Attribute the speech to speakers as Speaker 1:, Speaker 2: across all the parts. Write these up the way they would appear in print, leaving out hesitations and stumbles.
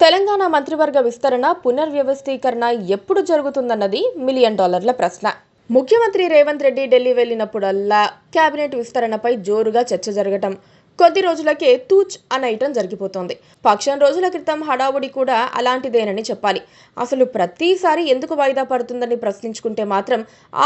Speaker 1: తెలంగాణ మంత్రివర్గ విస్తరణ పునర్వ్యవస్థీకరణ ఎప్పుడు జరుగుతుందన్నది $1 మిలియన్ ప్రశ్న. ముఖ్యమంత్రి రేవంత్ రెడ్డి ఢిల్లీ వెళ్లినప్పుడల్లా కేబినెట్ విస్తరణపై జోరుగా చర్చ జరగటం, కొద్ది రోజులకే తూచ్ అనేయటం జరిగిపోతోంది. పక్షం రోజుల క్రితం హడావుడి కూడా అలాంటిదేనని చెప్పాలి. అసలు ప్రతిసారి ఎందుకు వాయిదా పడుతుందని ప్రశ్నించుకుంటే మాత్రం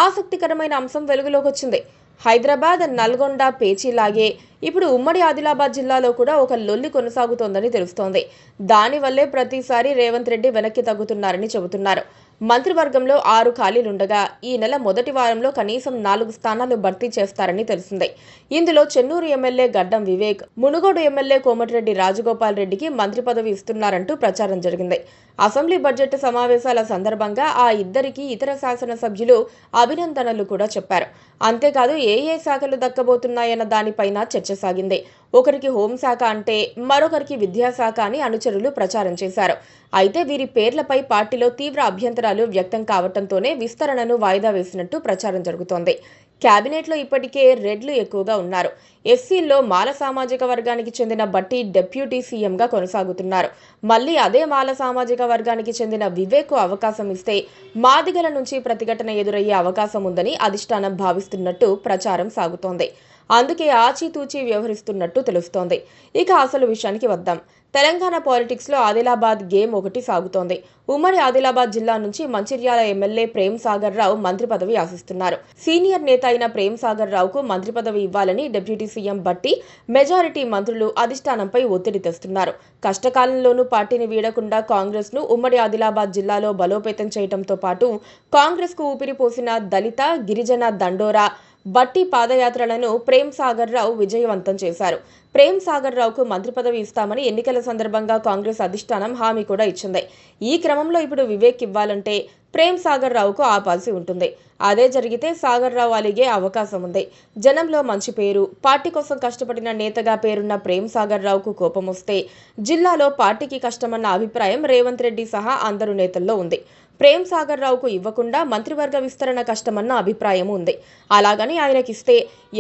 Speaker 1: ఆసక్తికరమైన అంశం వెలుగులోకి వచ్చింది. హైదరాబాద్, నల్గొండ పేచీలాగే ఇప్పుడు ఉమ్మడి ఆదిలాబాద్ జిల్లాలో కూడా ఒక లొల్లి కొనసాగుతోందని తెలుస్తోంది. దానివల్లే ప్రతిసారి రేవంత్ రెడ్డి వెనక్కి తగ్గుతున్నారని చెబుతున్నారు. మంత్రివర్గంలో 6 ఖాళీలుండగా ఈ నెల మొదటి వారంలో కనీసం 4 స్థానాలు భర్తీ చేస్తారని తెలిసింది. ఇందులో చెన్నూరు ఎమ్మెల్యే గడ్డం వివేక్, మునుగోడు ఎమ్మెల్యే కోమటిరెడ్డి రాజగోపాల్ రెడ్డికి మంత్రి పదవి ఇస్తున్నారంటూ ప్రచారం జరిగింది. అసెంబ్లీ బడ్జెట్ సమావేశాల సందర్భంగా ఆ ఇద్దరికి ఇతర శాసనసభ్యులు అభినందనలు కూడా చెప్పారు. అంతేకాదు ఏ శాఖలు దక్కబోతున్నాయన్న దానిపైన చర్చ సాగింది. ఒకరికి హోంశాఖ అంటే మరొకరికి విద్యాశాఖ అని అనుచరులు ప్రచారం చేశారు. అయితే వీరి పేర్లపై పార్టీలో తీవ్ర అభ్యంతరాలు వ్యక్తం కావడంతోనే విస్తరణను వాయిదా వేసినట్టు ప్రచారం జరుగుతోంది. కేబినెట్లో ఇప్పటికే రెడ్లు ఎక్కువగా ఉన్నారు. ఎస్సీల్లో మాల సామాజిక వర్గానికి చెందిన బట్టి డిప్యూటీ సీఎంగా కొనసాగుతున్నారు. మళ్లీ అదే మాల సామాజిక వర్గానికి చెందిన వివేక్ అవకాశం ఇస్తే మాదిగల నుంచి ప్రతిఘటన ఎదురయ్యే అవకాశం ఉందని అధిష్టానం భావిస్తున్నట్టు ప్రచారం సాగుతోంది. అందుకే ఆచితూచి వ్యవహరిస్తున్నట్టు తెలుస్తోంది. ఇక అసలు విషయానికి వద్దాం. తెలంగాణ పాలిటిక్స్లో ఆదిలాబాద్ గేమ్ ఒకటి సాగుతోంది. ఉమ్మడి ఆదిలాబాద్ జిల్లా నుంచి మంచిర్యాల ఎమ్మెల్యే ప్రేమ్ సాగర్ రావు మంత్రి పదవి ఆశిస్తున్నారు. సీనియర్ నేత అయిన ప్రేమ్ సాగర్ రావుకు మంత్రి పదవి ఇవ్వాలని డిప్యూటీ సీఎం బట్టి మెజారిటీ మంత్రులు అధిష్టానంపై ఒత్తిడి తెస్తున్నారు. కష్టకాలంలోనూ పార్టీని వీడకుండా కాంగ్రెస్ ను ఉమ్మడి ఆదిలాబాద్ జిల్లాలో బలోపేతం చేయడంతో పాటు కాంగ్రెస్ కు ఊపిరిపోసిన దళిత, గిరిజన దండోరా బట్టి పాదయాత్రలను ప్రేమ్ సాగర్ రావు విజయవంతం చేశారు. ప్రేమ్ సాగర్ రావుకు మంత్రి పదవి ఇస్తామని ఎన్నికల సందర్భంగా కాంగ్రెస్ అధిష్టానం హామీ కూడా ఇచ్చింది. ఈ క్రమంలో ఇప్పుడు వివేక్ ఇవ్వాలంటే ప్రేమ్ సాగర్ రావుకు ఆపాల్సి ఉంటుంది. అదే జరిగితే సాగర్ రావు అలిగే అవకాశం ఉంది. జనంలో మంచి పేరు, పార్టీ కోసం కష్టపడిన నేతగా పేరున్న ప్రేమ్ సాగర్ రావుకు కోపం వస్తే జిల్లాలో పార్టీకి కష్టమన్న అభిప్రాయం రేవంత్ రెడ్డి సహా అందరు నేతల్లో ఉంది. ప్రేమ్ సాగర్ రావుకు ఇవ్వకుండా మంత్రివర్గ విస్తరణ కష్టమన్న అభిప్రాయం ఉంది. అలాగని ఆయనకిస్తే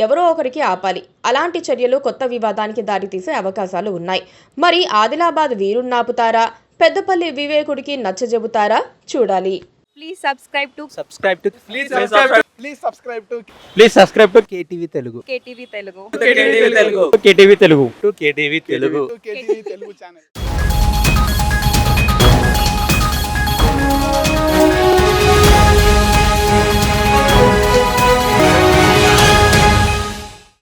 Speaker 1: ఎవరో ఒకరికి ఆపాలి. అలాంటి చర్యలు కొత్త వివాదానికి దారితీసే అవకాశాలు ఉన్నాయి. మరి ఆదిలాబాద్ వీరున్నాపుతారా, పెద్దపల్లి వివేకుడికి నచ్చజెబుతారా? చూడాలి.
Speaker 2: Please subscribe to
Speaker 3: KTV Telugu.
Speaker 2: KTV Telugu.
Speaker 3: KTV Telugu.
Speaker 4: KTV Telugu channel.